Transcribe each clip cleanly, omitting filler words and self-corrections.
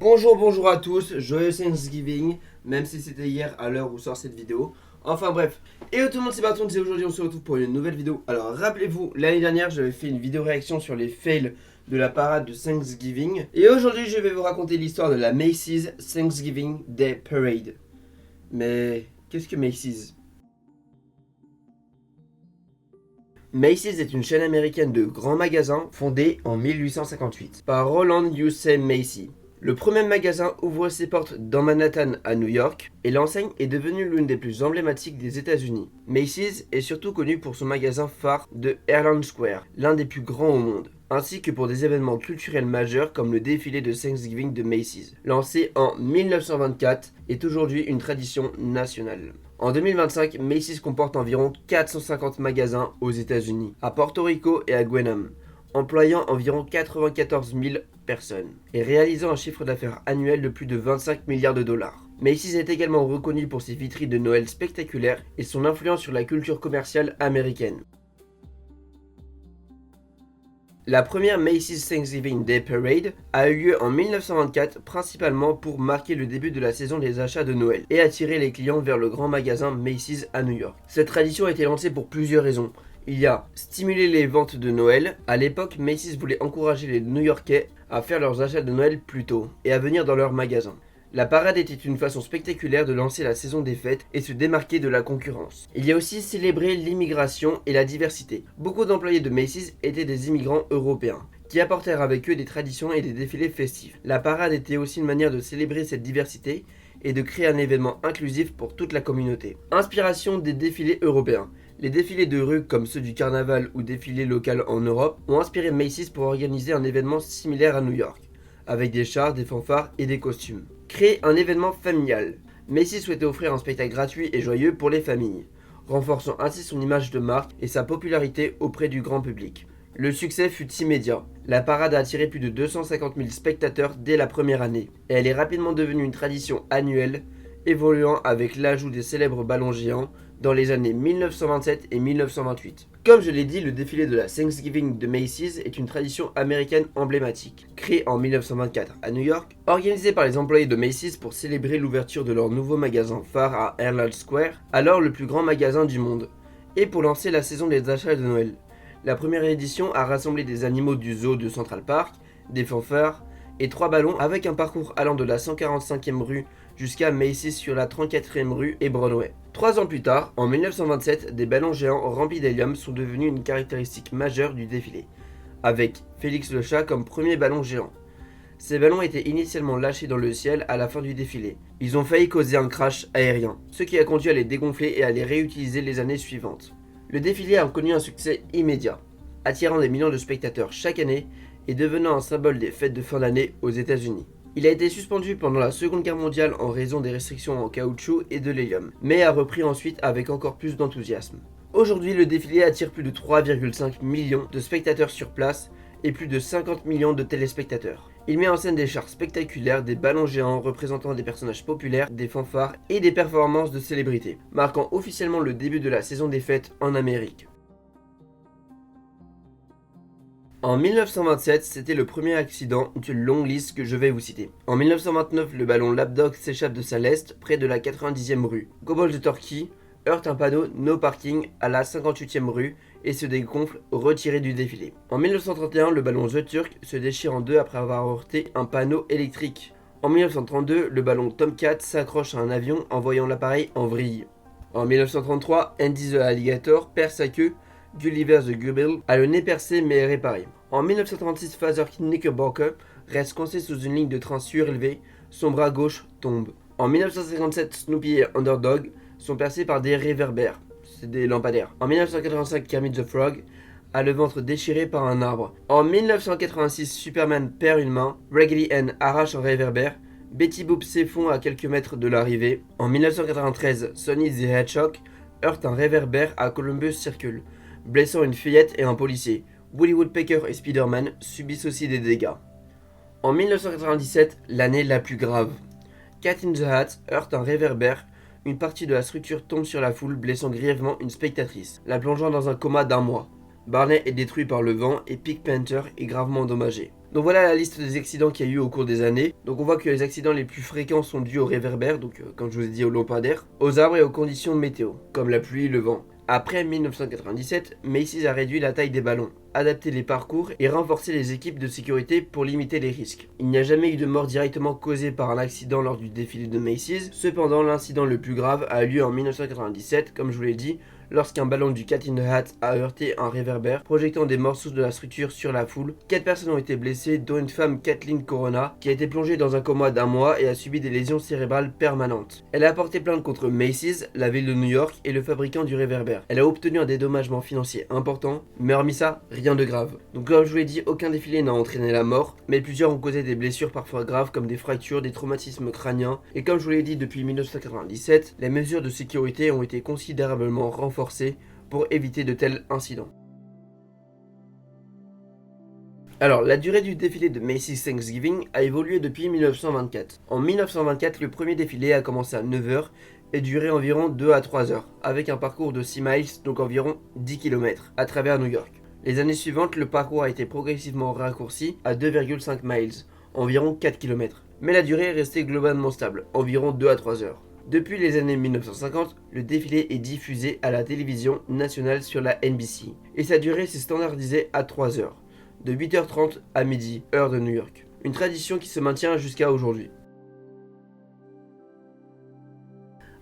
Bonjour à tous, joyeux Thanksgiving, même si c'était hier à l'heure où sort cette vidéo. Enfin bref, et tout le monde c'est Barton et aujourd'hui on se retrouve pour une nouvelle vidéo. Alors rappelez-vous, l'année dernière j'avais fait une vidéo réaction sur les fails de la parade de Thanksgiving. Et aujourd'hui je vais vous raconter l'histoire de la Macy's Thanksgiving Day Parade. Mais qu'est-ce que Macy's? Macy's est une chaîne américaine de grands magasins fondée en 1858 par Roland Hussein Macy. Le premier magasin ouvre ses portes dans Manhattan à New York et l'enseigne est devenue l'une des plus emblématiques des États-Unis. Macy's est surtout connu pour son magasin phare de Herald Square, l'un des plus grands au monde, ainsi que pour des événements culturels majeurs comme le défilé de Thanksgiving de Macy's, lancé en 1924, est aujourd'hui une tradition nationale. En 2025, Macy's comporte environ 450 magasins aux États-Unis, à Porto Rico et à Guam, employant environ 94 000 personnes et réalisant un chiffre d'affaires annuel de plus de 25 milliards de dollars. Macy's est également reconnu pour ses vitrines de Noël spectaculaires et son influence sur la culture commerciale américaine. La première Macy's Thanksgiving Day Parade a eu lieu en 1924 principalement pour marquer le début de la saison des achats de Noël et attirer les clients vers le grand magasin Macy's à New York. Cette tradition a été lancée pour plusieurs raisons. Il y a stimuler les ventes de Noël. À l'époque, Macy's voulait encourager les New-Yorkais à faire leurs achats de Noël plus tôt et à venir dans leurs magasins. La parade était une façon spectaculaire de lancer la saison des fêtes et se démarquer de la concurrence. Il y a aussi célébré l'immigration et la diversité. Beaucoup d'employés de Macy's étaient des immigrants européens, qui apportèrent avec eux des traditions et des défilés festifs. La parade était aussi une manière de célébrer cette diversité et de créer un événement inclusif pour toute la communauté. Inspiration des défilés européens. Les défilés de rue comme ceux du carnaval ou défilés locaux en Europe ont inspiré Macy's pour organiser un événement similaire à New York, avec des chars, des fanfares et des costumes. Créer un événement familial. Macy's souhaitait offrir un spectacle gratuit et joyeux pour les familles, renforçant ainsi son image de marque et sa popularité auprès du grand public. Le succès fut immédiat. La parade a attiré plus de 250 000 spectateurs dès la première année, et elle est rapidement devenue une tradition annuelle, évoluant avec l'ajout des célèbres ballons géants dans les années 1927 et 1928. Comme je l'ai dit, le défilé de la Thanksgiving de Macy's est une tradition américaine emblématique, créée en 1924 à New York, organisée par les employés de Macy's pour célébrer l'ouverture de leur nouveau magasin phare à Herald Square, alors le plus grand magasin du monde, et pour lancer la saison des achats de Noël. La première édition a rassemblé des animaux du zoo de Central Park, des fanfares et 3 ballons avec un parcours allant de la 145e rue jusqu'à Macy's sur la 34e rue et Broadway. 3 ans plus tard, en 1927, des ballons géants remplis d'hélium sont devenus une caractéristique majeure du défilé, avec Félix le chat comme premier ballon géant. Ces ballons étaient initialement lâchés dans le ciel à la fin du défilé. Ils ont failli causer un crash aérien, ce qui a conduit à les dégonfler et à les réutiliser les années suivantes. Le défilé a connu un succès immédiat, attirant des millions de spectateurs chaque année et devenant un symbole des fêtes de fin d'année aux États-Unis. Il a été suspendu pendant la Seconde Guerre mondiale en raison des restrictions en caoutchouc et de l'hélium, mais a repris ensuite avec encore plus d'enthousiasme. Aujourd'hui, le défilé attire plus de 3,5 millions de spectateurs sur place et plus de 50 millions de téléspectateurs. Il met en scène des chars spectaculaires, des ballons géants représentant des personnages populaires, des fanfares et des performances de célébrités, marquant officiellement le début de la saison des fêtes en Amérique. En 1927, c'était le premier accident d'une longue liste que je vais vous citer. En 1929, le ballon Lapdog s'échappe de sa leste près de la 90e rue. Gobble de Torquay heurte un panneau No Parking à la 58e rue et se dégonfle retiré du défilé. En 1931, le ballon The Turk se déchire en deux après avoir heurté un panneau électrique. En 1932, le ballon Tomcat s'accroche à un avion envoyant l'appareil en vrille. En 1933, Andy the Alligator perd sa queue. Gulliver the Gobble a le nez percé mais est réparé. En 1936, Father Knickerbocker reste coincé sous une ligne de train surélevée, son bras gauche tombe. En 1957, Snoopy et Underdog sont percés par des réverbères, c'est des lampadaires. En 1985, Kermit the Frog a le ventre déchiré par un arbre. En 1986, Superman perd une main, Raggedy Ann arrache un réverbère, Betty Boop s'effondre à quelques mètres de l'arrivée. En 1993, Sonny the Hedgehog heurte un réverbère à Columbus Circle, blessant une fillette et un policier. Woody Woodpecker et Spider-Man subissent aussi des dégâts. En 1997, l'année la plus grave. Cat in the Hat heurte un réverbère, une partie de la structure tombe sur la foule, blessant grièvement une spectatrice, la plongeant dans un coma d'1 mois. Barney est détruit par le vent et Pink Panther est gravement endommagé. Donc voilà la liste des accidents qu'il y a eu au cours des années. Donc on voit que les accidents les plus fréquents sont dus aux réverbères, donc comme je vous ai dit aux lampadaires, aux arbres et aux conditions météo, comme la pluie, le vent. Après 1997, Macy's a réduit la taille des ballons, adapté les parcours et renforcé les équipes de sécurité pour limiter les risques. Il n'y a jamais eu de mort directement causée par un accident lors du défilé de Macy's. Cependant, l'incident le plus grave a eu lieu en 1997, comme je vous l'ai dit, lorsqu'un ballon du Cat in the Hat a heurté un réverbère, projetant des morceaux de la structure sur la foule. 4 personnes ont été blessées, dont une femme, Kathleen Corona, qui a été plongée dans un coma d'1 mois et a subi des lésions cérébrales permanentes. Elle a porté plainte contre Macy's, la ville de New York et le fabricant du réverbère. Elle a obtenu un dédommagement financier important, mais hormis ça, rien de grave. Donc comme je vous l'ai dit, aucun défilé n'a entraîné la mort, mais plusieurs ont causé des blessures parfois graves comme des fractures, des traumatismes crâniens, et comme je vous l'ai dit depuis 1997, les mesures de sécurité ont été considérablement renforcées pour éviter de tels incidents. Alors, la durée du défilé de Macy's Thanksgiving a évolué depuis 1924. En 1924, le premier défilé a commencé à 9h et duré environ 2 à 3 heures, avec un parcours de 6 miles, donc environ 10 km, à travers New York. Les années suivantes, le parcours a été progressivement raccourci à 2,5 miles, environ 4 km. Mais la durée est restée globalement stable, environ 2 à 3 heures. Depuis les années 1950, le défilé est diffusé à la télévision nationale sur la NBC, et sa durée s'est standardisée à 3 heures, de 8h30 à midi, heure de New York. Une tradition qui se maintient jusqu'à aujourd'hui.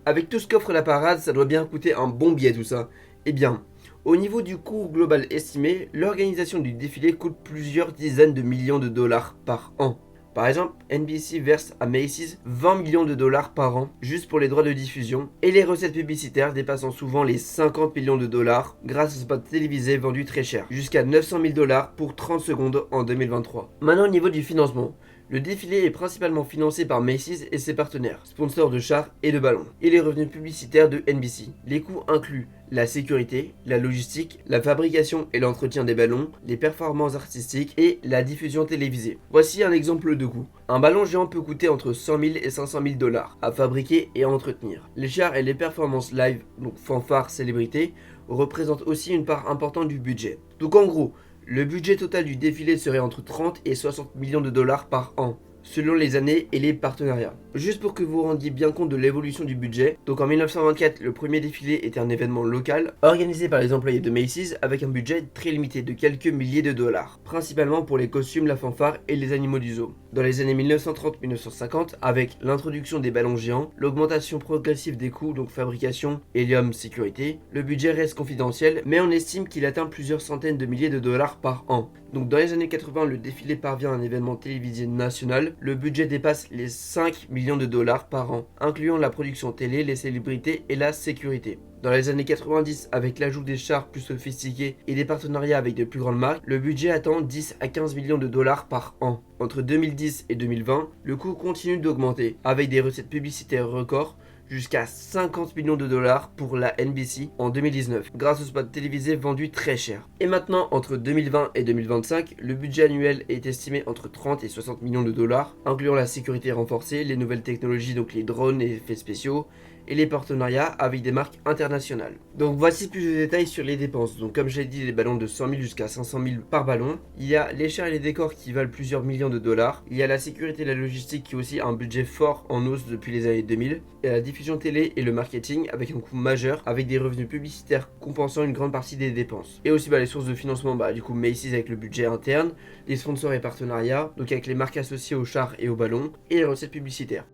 Avec tout ce qu'offre la parade, ça doit bien coûter un bon billet tout ça. Eh bien, au niveau du coût global estimé, l'organisation du défilé coûte plusieurs dizaines de millions de dollars par an. Par exemple, NBC verse à Macy's 20 millions de dollars par an juste pour les droits de diffusion et les recettes publicitaires dépassant souvent les 50 millions de dollars grâce aux spots télévisés vendus très cher, jusqu'à 900 000 dollars pour 30 secondes en 2023. Maintenant au niveau du financement. Le défilé est principalement financé par Macy's et ses partenaires, sponsors de chars et de ballons, et les revenus publicitaires de NBC. Les coûts incluent la sécurité, la logistique, la fabrication et l'entretien des ballons, les performances artistiques et la diffusion télévisée. Voici un exemple de coût. Un ballon géant peut coûter entre 100 000 et 500 000 dollars à fabriquer et à entretenir. Les chars et les performances live, donc fanfares, célébrités, représentent aussi une part importante du budget. Donc en gros, le budget total du défilé serait entre 30 et 60 millions de dollars par an, selon les années et les partenariats. Juste pour que vous vous rendiez bien compte de l'évolution du budget, donc en 1924, le premier défilé était un événement local, organisé par les employés de Macy's avec un budget très limité de quelques milliers de dollars, principalement pour les costumes, la fanfare et les animaux du zoo. Dans les années 1930-1950, avec l'introduction des ballons géants, l'augmentation progressive des coûts, donc fabrication, hélium, sécurité, le budget reste confidentiel, mais on estime qu'il atteint plusieurs centaines de milliers de dollars par an. Donc dans les années 80, le défilé parvient à un événement télévisé national, le budget dépasse les 5 millions de dollars par an, incluant la production télé, les célébrités et la sécurité. Dans les années 90, avec l'ajout des chars plus sophistiqués et des partenariats avec de plus grandes marques, le budget atteint 10 à 15 millions de dollars par an. Entre 2010 et 2020, le coût continue d'augmenter, avec des recettes publicitaires records, jusqu'à 50 millions de dollars pour la NBC en 2019, grâce aux spots télévisés vendus très cher. Et maintenant, entre 2020 et 2025, le budget annuel est estimé entre 30 et 60 millions de dollars, incluant la sécurité renforcée, les nouvelles technologies, donc les drones et effets spéciaux, et les partenariats avec des marques internationales. Donc voici plus de détails sur les dépenses. Donc comme j'ai dit, les ballons de 100 000 jusqu'à 500 000 par ballon. Il y a les chars et les décors qui valent plusieurs millions de dollars. Il y a la sécurité et la logistique qui est aussi un budget fort en hausse depuis les années 2000. Et la diffusion télé et le marketing avec un coût majeur, avec des revenus publicitaires compensant une grande partie des dépenses. Et aussi les sources de financement, du coup Macy's avec le budget interne, les sponsors et partenariats, donc avec les marques associées aux chars et aux ballons, et les recettes publicitaires.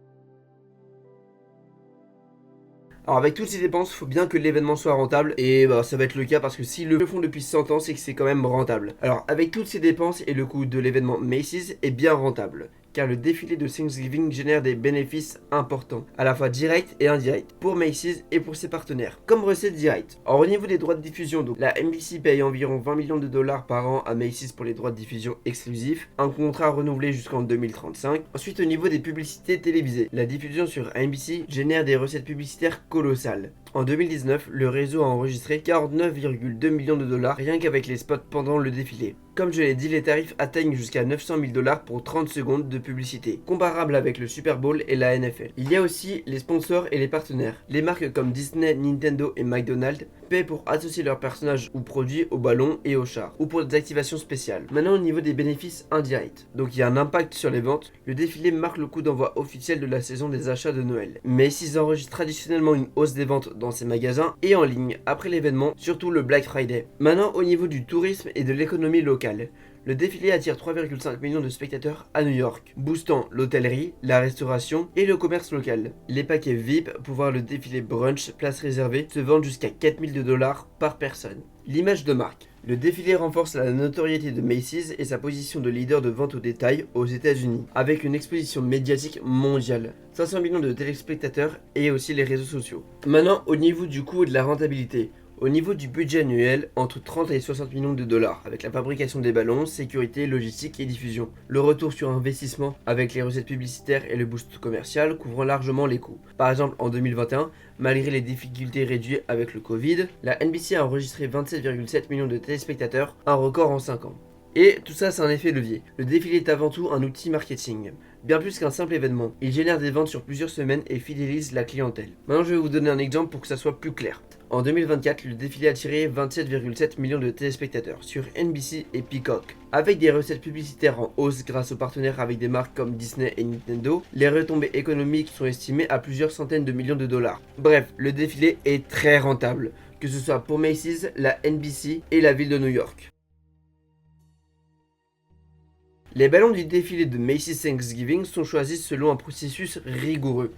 Alors avec toutes ces dépenses, il faut bien que l'événement soit rentable et ça va être le cas parce que s'ils le font depuis 100 ans, c'est que c'est quand même rentable. Alors avec toutes ces dépenses et le coût de l'événement, Macy's est bien rentable, car le défilé de Thanksgiving génère des bénéfices importants, à la fois directs et indirects, pour Macy's et pour ses partenaires, comme recette directe. Alors au niveau des droits de diffusion, donc la NBC paye environ 20 millions de dollars par an à Macy's pour les droits de diffusion exclusifs, un contrat renouvelé jusqu'en 2035. Ensuite au niveau des publicités télévisées, la diffusion sur NBC génère des recettes publicitaires colossales. En 2019, le réseau a enregistré 49,2 millions de dollars rien qu'avec les spots pendant le défilé. Comme je l'ai dit, les tarifs atteignent jusqu'à 900 000 dollars pour 30 secondes de publicité, comparable avec le Super Bowl et la NFL. Il y a aussi les sponsors et les partenaires. Les marques comme Disney, Nintendo et McDonald's paient pour associer leurs personnages ou produits aux ballons et aux chars, ou pour des activations spéciales. Maintenant au niveau des bénéfices indirects, donc il y a un impact sur les ventes, le défilé marque le coup d'envoi officiel de la saison des achats de Noël. Macy's enregistre traditionnellement une hausse des ventes dans ses magasins et en ligne après l'événement, surtout le Black Friday. Maintenant au niveau du tourisme et de l'économie locale. Le défilé attire 3,5 millions de spectateurs à New York, boostant l'hôtellerie, la restauration et le commerce local. Les paquets VIP pour voir le défilé brunch, place réservée, se vendent jusqu'à 4000 $ par personne. L'image de marque. Le défilé renforce la notoriété de Macy's et sa position de leader de vente au détail aux États-Unis, avec une exposition médiatique mondiale, 500 millions de téléspectateurs et aussi les réseaux sociaux. Maintenant, au niveau du coût et de la rentabilité. Au niveau du budget annuel, entre 30 et 60 millions de dollars, avec la fabrication des ballons, sécurité, logistique et diffusion. Le retour sur investissement, avec les recettes publicitaires et le boost commercial, couvrant largement les coûts. Par exemple, en 2021, malgré les difficultés réduites avec le Covid, la NBC a enregistré 27,7 millions de téléspectateurs, un record en 5 ans. Et tout ça, c'est un effet levier. Le défilé est avant tout un outil marketing. Bien plus qu'un simple événement, il génère des ventes sur plusieurs semaines et fidélise la clientèle. Maintenant, je vais vous donner un exemple pour que ça soit plus clair. En 2024, le défilé a attiré 27,7 millions de téléspectateurs sur NBC et Peacock. Avec des recettes publicitaires en hausse grâce aux partenaires avec des marques comme Disney et Nintendo, les retombées économiques sont estimées à plusieurs centaines de millions de dollars. Bref, le défilé est très rentable, que ce soit pour Macy's, la NBC et la ville de New York. Les ballons du défilé de Macy's Thanksgiving sont choisis selon un processus rigoureux,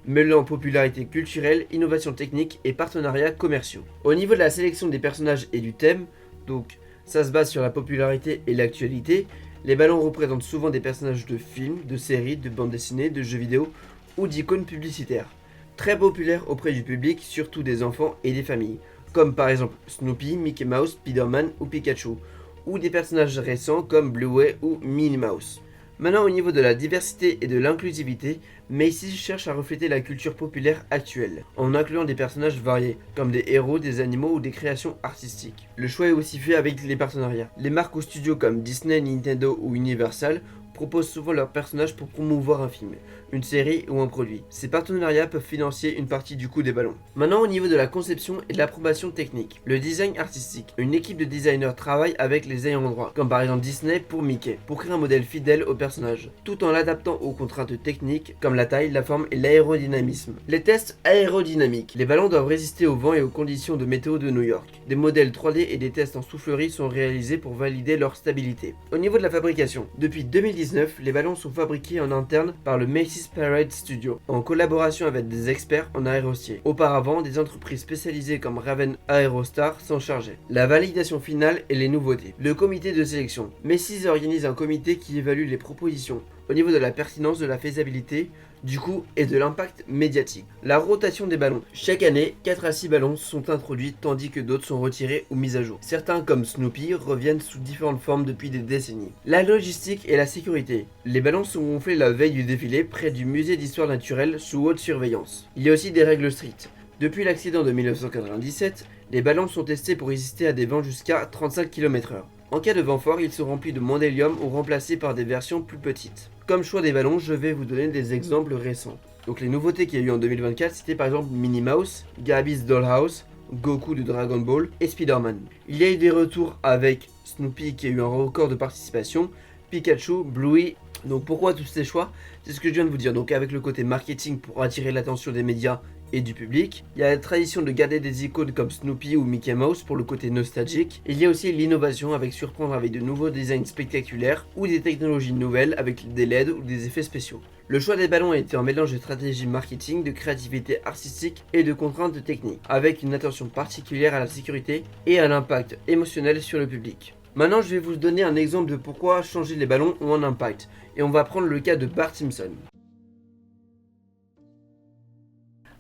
mêlant popularité culturelle, innovation technique et partenariats commerciaux. Au niveau de la sélection des personnages et du thème, donc ça se base sur la popularité et l'actualité, les ballons représentent souvent des personnages de films, de séries, de bandes dessinées, de jeux vidéo ou d'icônes publicitaires. Très populaires auprès du public, surtout des enfants et des familles, comme par exemple Snoopy, Mickey Mouse, Spider-Man ou Pikachu, ou des personnages récents comme Bluey ou Minnie Mouse. Maintenant au niveau de la diversité et de l'inclusivité, Macy's cherche à refléter la culture populaire actuelle, en incluant des personnages variés, comme des héros, des animaux ou des créations artistiques. Le choix est aussi fait avec les partenariats. Les marques ou studios comme Disney, Nintendo ou Universal proposent souvent leurs personnages pour promouvoir un film, une série ou un produit. Ces partenariats peuvent financer une partie du coût des ballons. Maintenant au niveau de la conception et de l'approbation technique, le design artistique. Une équipe de designers travaille avec les ayants droit, comme par exemple Disney pour Mickey, pour créer un modèle fidèle au personnage, tout en l'adaptant aux contraintes techniques comme la taille, la forme et l'aérodynamisme. Les tests aérodynamiques. Les ballons doivent résister au vent et aux conditions de météo de New York. Des modèles 3D et des tests en soufflerie sont réalisés pour valider leur stabilité. Au niveau de la fabrication, depuis 2019, les ballons sont fabriqués en interne par le Macy's Parade Studio, en collaboration avec des experts en aérostier. Auparavant, des entreprises spécialisées comme Raven Aerostar s'en chargeaient. La validation finale et les nouveautés. Le comité de sélection. Macy's organise un comité qui évalue les propositions au niveau de la pertinence, de la faisabilité, du coût et de l'impact médiatique. La rotation des ballons. Chaque année, 4 à 6 ballons sont introduits tandis que d'autres sont retirés ou mis à jour. Certains comme Snoopy reviennent sous différentes formes depuis des décennies. La logistique et la sécurité. Les ballons sont gonflés la veille du défilé près du musée d'histoire naturelle sous haute surveillance. Il y a aussi des règles strictes. Depuis l'accident de 1997, les ballons sont testés pour résister à des vents jusqu'à 35 km/h. En cas de vent fort, ils sont remplis de moins d'hélium ou remplacés par des versions plus petites. Comme choix des ballons, je vais vous donner des exemples récents. Donc les nouveautés qu'il y a eu en 2024, c'était par exemple Minnie Mouse, Gabby's Dollhouse, Goku de Dragon Ball et Spider-Man. Il y a eu des retours avec Snoopy qui a eu un record de participation, Pikachu, Bluey. Donc pourquoi tous ces choix? C'est ce que je viens de vous dire. Donc avec le côté marketing pour attirer l'attention des médias et du public. Il y a la tradition de garder des icônes comme Snoopy ou Mickey Mouse pour le côté nostalgique. Il y a aussi l'innovation avec surprendre avec de nouveaux designs spectaculaires ou des technologies nouvelles avec des LED ou des effets spéciaux. Le choix des ballons a été un mélange de stratégie marketing, de créativité artistique et de contraintes techniques, avec une attention particulière à la sécurité et à l'impact émotionnel sur le public. Maintenant, je vais vous donner un exemple de pourquoi changer les ballons ont un impact, et on va prendre le cas de Bart Simpson.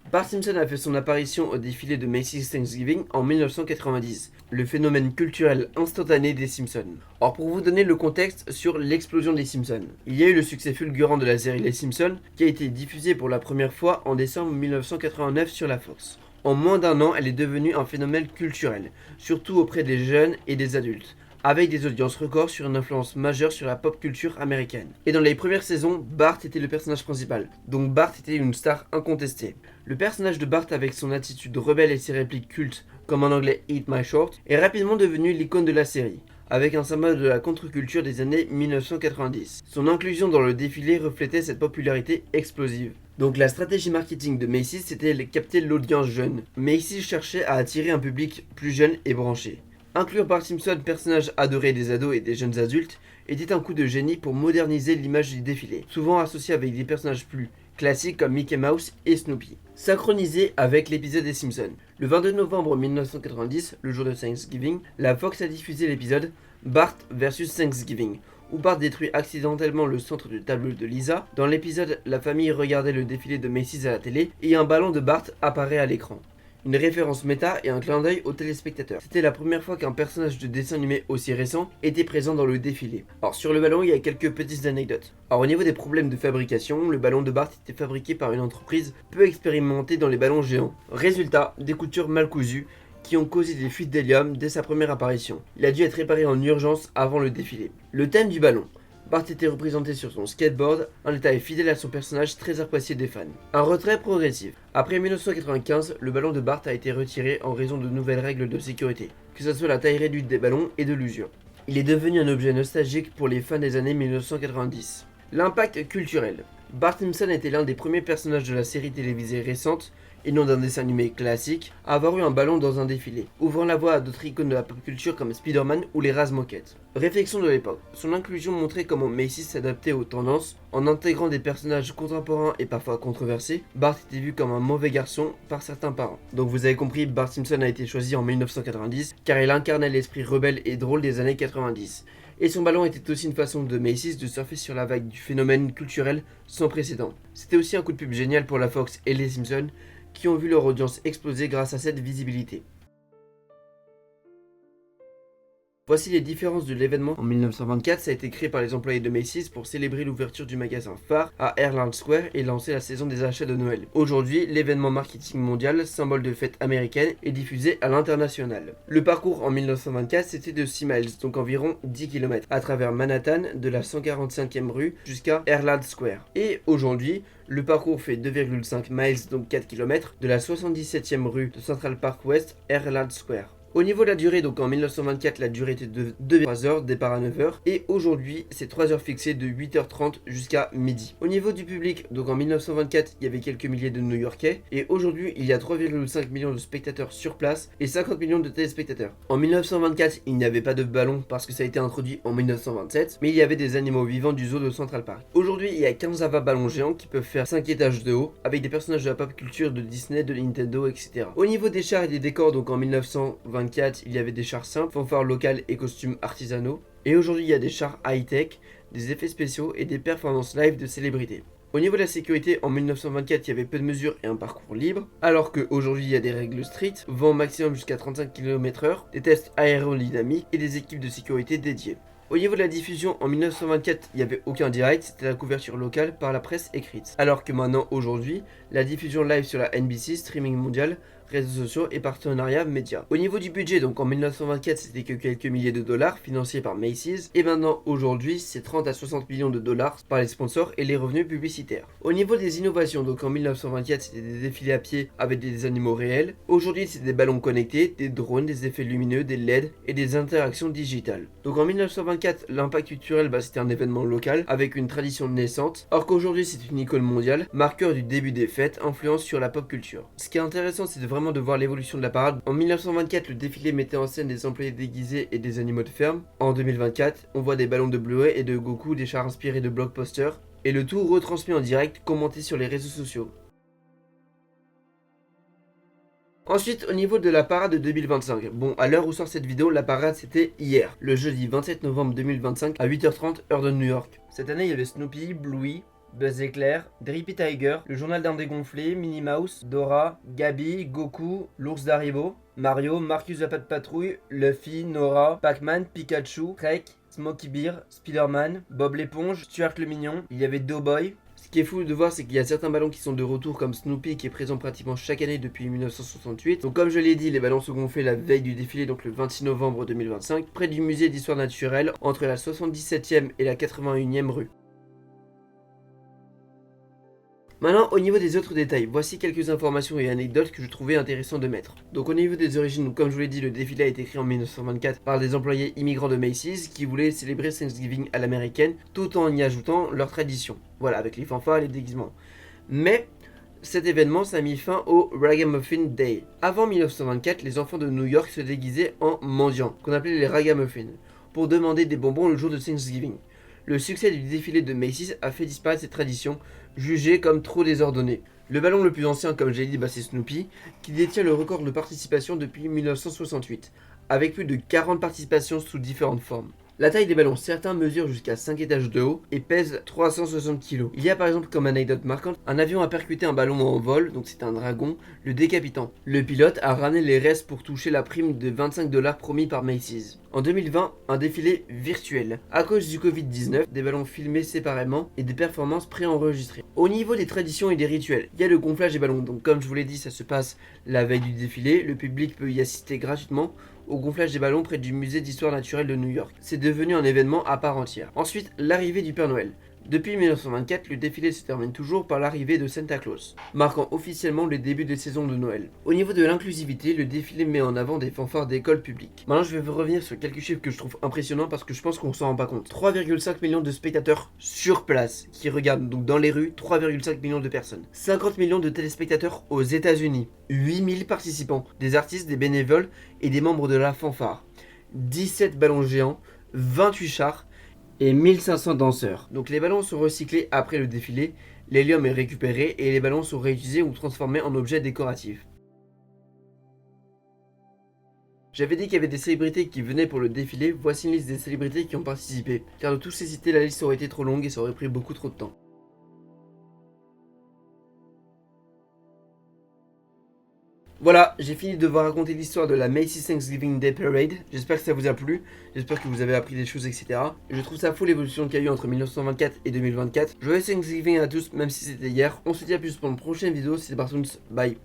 Bart Simpson a fait son apparition au défilé de Macy's Thanksgiving en 1990, le phénomène culturel instantané des Simpsons. Or pour vous donner le contexte sur l'explosion des Simpsons, il y a eu le succès fulgurant de la série Les Simpsons qui a été diffusée pour la première fois en décembre 1989 sur la Fox. En moins d'un an, elle est devenue un phénomène culturel, surtout auprès des jeunes et des adultes, avec des audiences records sur une influence majeure sur la pop culture américaine. Et dans les premières saisons, Bart était le personnage principal, donc Bart était une star incontestée. Le personnage de Bart avec son attitude rebelle et ses répliques cultes, comme en anglais Eat My Short, est rapidement devenu l'icône de la série, avec un symbole de la contre-culture des années 1990. Son inclusion dans le défilé reflétait cette popularité explosive. Donc la stratégie marketing de Macy's, c'était de capter l'audience jeune. Macy's cherchait à attirer un public plus jeune et branché. Inclure Bart Simpson, personnage adoré des ados et des jeunes adultes, était un coup de génie pour moderniser l'image du défilé, souvent associé avec des personnages plus classiques comme Mickey Mouse et Snoopy. Synchronisé avec l'épisode des Simpsons. Le 22 novembre 1990, le jour de Thanksgiving, la Fox a diffusé l'épisode Bart vs Thanksgiving, où Bart détruit accidentellement le centre de table de Lisa. Dans l'épisode, la famille regardait le défilé de Macy's à la télé et un ballon de Bart apparaît à l'écran. Une référence méta et un clin d'œil aux téléspectateurs. C'était la première fois qu'un personnage de dessin animé aussi récent était présent dans le défilé. Alors sur le ballon, il y a quelques petites anecdotes. Alors au niveau des problèmes de fabrication, le ballon de Bart était fabriqué par une entreprise peu expérimentée dans les ballons géants. Résultat, des coutures mal cousues qui ont causé des fuites d'hélium dès sa première apparition. Il a dû être réparé en urgence avant le défilé. Le thème du ballon. Bart était représenté sur son skateboard, un détail fidèle à son personnage très apprécié des fans. Un retrait progressif. Après 1995, le ballon de Bart a été retiré en raison de nouvelles règles de sécurité, que ce soit la taille réduite des ballons et de l'usure. Il est devenu un objet nostalgique pour les fans des années 1990. L'impact culturel. Bart Simpson était l'un des premiers personnages de la série télévisée récente, et non d'un dessin animé classique, à avoir eu un ballon dans un défilé, ouvrant la voie à d'autres icônes de la pop culture comme Spider-Man ou les Raz Moquettes. Réflexion de l'époque. Son inclusion montrait comment Macy's s'adaptait aux tendances, en intégrant des personnages contemporains et parfois controversés. Bart était vu comme un mauvais garçon par certains parents. Donc vous avez compris, Bart Simpson a été choisi en 1990, car il incarnait l'esprit rebelle et drôle des années 90. Et son ballon était aussi une façon de Macy's de surfer sur la vague du phénomène culturel sans précédent. C'était aussi un coup de pub génial pour la Fox et les Simpsons, qui ont vu leur audience exploser grâce à cette visibilité. Voici les différences de l'événement. En 1924, ça a été créé par les employés de Macy's pour célébrer l'ouverture du magasin phare à Herald Square et lancer la saison des achats de Noël. Aujourd'hui, l'événement marketing mondial, symbole de fête américaine, est diffusé à l'international. Le parcours en 1924, c'était de 6 miles, donc environ 10 km, à travers Manhattan, de la 145e rue jusqu'à Herald Square. Et aujourd'hui, le parcours fait 2,5 miles, donc 4 km, de la 77e rue de Central Park West, Herald Square. Au niveau de la durée, donc en 1924, la durée était de 2,3 heures, départ à 9 heures, et aujourd'hui, c'est 3 heures fixées de 8h30 jusqu'à midi. Au niveau du public, donc en 1924, il y avait quelques milliers de New-Yorkais, et aujourd'hui, il y a 3,5 millions de spectateurs sur place et 50 millions de téléspectateurs. En 1924, il n'y avait pas de ballon parce que ça a été introduit en 1927, mais il y avait des animaux vivants du zoo de Central Park. Aujourd'hui, il y a 15 ballons géants qui peuvent faire 5 étages de haut, avec des personnages de la pop culture de Disney, de Nintendo, etc. Au niveau des chars et des décors, donc en 1924, il y avait des chars simples, fanfares locales et costumes artisanaux. Et aujourd'hui, il y a des chars high-tech, des effets spéciaux et des performances live de célébrités. Au niveau de la sécurité, en 1924, il y avait peu de mesures et un parcours libre, alors qu'aujourd'hui, il y a des règles strictes, vent maximum jusqu'à 35 km/h, des tests aérodynamiques et des équipes de sécurité dédiées. Au niveau de la diffusion, en 1924, il n'y avait aucun direct, c'était la couverture locale par la presse écrite. Alors que maintenant, aujourd'hui, la diffusion live sur la NBC, streaming mondial, réseaux sociaux et partenariats médias. Au niveau du budget, donc en 1924, c'était que quelques milliers de dollars financés par Macy's, et maintenant aujourd'hui, c'est 30 à 60 millions de dollars par les sponsors et les revenus publicitaires. Au niveau des innovations, donc en 1924, c'était des défilés à pied avec des animaux réels. Aujourd'hui, c'est des ballons connectés, des drones, des effets lumineux, des LED et des interactions digitales. Donc en 1924, l'impact culturel, c'était un événement local avec une tradition naissante, alors qu'aujourd'hui, c'est une icône mondiale, marqueur du début des fêtes, influence sur la pop culture. Ce qui est intéressant, c'est de voir l'évolution de la parade. En 1924, le défilé mettait en scène des employés déguisés et des animaux de ferme. En 2024, on voit des ballons de Blu-ray et de Goku, des chars inspirés de blockbusters, et le tout retransmis en direct, commenté sur les réseaux sociaux. Ensuite, au niveau de la parade de 2025. Bon, à l'heure où sort cette vidéo, la parade c'était hier, le jeudi 27 novembre 2025 à 8h30 heure de New York. Cette année, il y avait Snoopy, Bluey, Buzz Éclair, Drippy Tiger, le journal d'un dégonflé, Minnie Mouse, Dora, Gabi, Goku, l'ours d'Haribo, Mario, Marcus la Patte Patrouille, Luffy, Nora, Pac-Man, Pikachu, Trek, Smokey Bear, Spider-Man, Bob l'éponge, Stuart le Mignon, il y avait Doughboy, Ce qui est fou de voir, c'est qu'il y a certains ballons qui sont de retour, comme Snoopy qui est présent pratiquement chaque année depuis 1968. Donc comme je l'ai dit, les ballons sont gonflés la veille du défilé, donc le 26 novembre 2025, près du musée d'histoire naturelle, entre la 77e et la 81e rue. Maintenant, au niveau des autres détails, voici quelques informations et anecdotes que je trouvais intéressant de mettre. Donc au niveau des origines, donc, comme je vous l'ai dit, le défilé a été créé en 1924 par des employés immigrants de Macy's qui voulaient célébrer Thanksgiving à l'américaine tout en y ajoutant leur tradition. Voilà, avec les fanfares et les déguisements. Mais cet événement, ça a mis fin au Ragamuffin Day. Avant 1924, les enfants de New York se déguisaient en mendiants, qu'on appelait les ragamuffins, pour demander des bonbons le jour de Thanksgiving. Le succès du défilé de Macy's a fait disparaître cette tradition, jugée comme trop désordonnée. Le ballon le plus ancien, comme j'ai dit, c'est Snoopy, qui détient le record de participation depuis 1968, avec plus de 40 participations sous différentes formes. La taille des ballons, certains mesurent jusqu'à 5 étages de haut et pèsent 360 kg. Il y a par exemple comme anecdote marquante, un avion a percuté un ballon en vol, donc c'est un dragon, le décapitant. Le pilote a ramené les restes pour toucher la prime de 25 $ promis par Macy's. En 2020, un défilé virtuel. À cause du Covid-19, des ballons filmés séparément et des performances préenregistrées. Au niveau des traditions et des rituels, il y a le gonflage des ballons. Donc comme je vous l'ai dit, ça se passe la veille du défilé. Le public peut y assister gratuitement au gonflage des ballons près du musée d'histoire naturelle de New York. C'est devenu un événement à part entière. Ensuite, l'arrivée du Père Noël. Depuis 1924, le défilé se termine toujours par l'arrivée de Santa Claus, marquant officiellement le début des saisons de Noël. Au niveau de l'inclusivité, le défilé met en avant des fanfares d'écoles publiques. Maintenant, je vais revenir sur quelques chiffres que je trouve impressionnants parce que je pense qu'on s'en rend pas compte. 3,5 millions de spectateurs sur place qui regardent donc dans les rues, 3,5 millions de personnes. 50 millions de téléspectateurs aux États-Unis. 8000 participants, des artistes, des bénévoles et des membres de la fanfare. 17 ballons géants, 28 chars et 1500 danseurs. Donc les ballons sont recyclés après le défilé, l'hélium est récupéré et les ballons sont réutilisés ou transformés en objets décoratifs. J'avais dit qu'il y avait des célébrités qui venaient pour le défilé, voici une liste des célébrités qui ont participé. Car de tous ces cités, la liste aurait été trop longue et ça aurait pris beaucoup trop de temps. Voilà, j'ai fini de vous raconter l'histoire de la Macy's Thanksgiving Day Parade. J'espère que ça vous a plu, j'espère que vous avez appris des choses, etc. Je trouve ça fou l'évolution qu'il y a eu entre 1924 et 2024. Joyeux Thanksgiving à tous, même si c'était hier. On se dit à plus pour une prochaine vidéo, c'était Bartoons, bye.